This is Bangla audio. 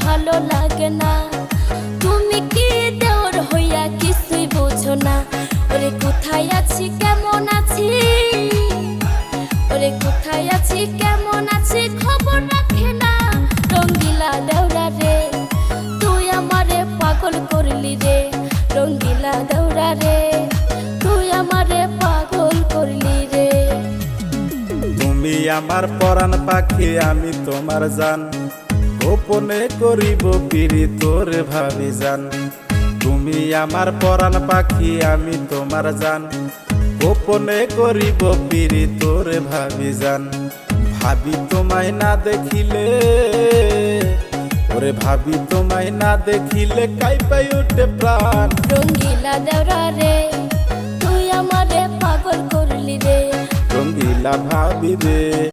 ভালো লাগে না। তুমি কি দেওর হইয়া কিছুই বোঝো না। ওরে কোথায় আছি কেমন আছি, ওরে কোথায় আছি কেমন আছি খবর রাখে না। রঙ্গিলা দেওরা রে তুই আমারে পাগল করলি রে, রঙ্গিলা দেওরা রে তুই আমারে পাগল করলি রে। তুমি আমার পরাণ পাখি আমি তোমার জান, গোপনে করিব পিরি তোর ভাবি জান। তুমি আমার পরাণ পাখি আমি তোমার জান, গোপনে করিব পিরি তোর ভাবি জান। ভাবি তোমায় না দেখিলে, ওরে ভাবি তোমায় না দেখিলে কাঁপাই ওঠে প্রাণ। রঙ্গিলা দেওরা রে তুই আমারে পাগল করলি রে, রঙ্গিলা ভাবি রে।